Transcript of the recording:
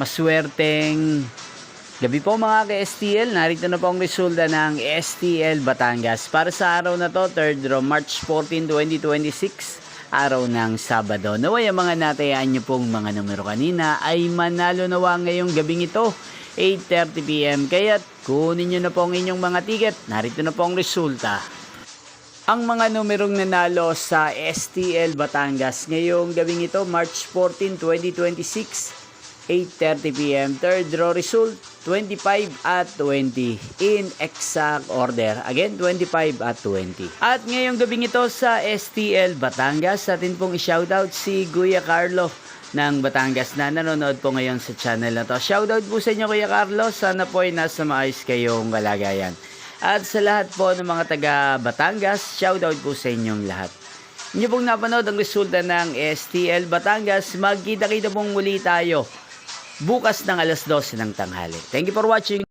maswerteng gabi po mga ka-STL. Narito na po ang resulta ng STL Batangas para sa araw na to, 3rd draw, March 14, 2026, araw ng Sabado. Naway ang mga natayaan nyo pong mga numero kanina ay manalo nawa ngayong gabing ito, 8:30 PM. Kaya kunin nyo na po ang inyong mga ticket. Narito na po ang resulta. Ang mga numerong nanalo sa STL Batangas ngayong gabing ito, March 14, 2026, 8:30 PM. Third draw result, 25 at 20 in exact order. Again, 25 at 20. At ngayong gabing ito sa STL Batangas, atin pong i-shoutout si Kuya Carlo ng Batangas na nanonood po ngayon sa channel na to. Shoutout po sa inyo Kuya Carlo. Sana po ay nasa maayos kayong kalagayan. At sa lahat po ng mga taga Batangas, shoutout po sa inyong lahat. Inyo pong napanood ang resulta ng STL Batangas. Magkita-kita pong muli tayo bukas ng alas 12 ng tanghali. Thank you for watching.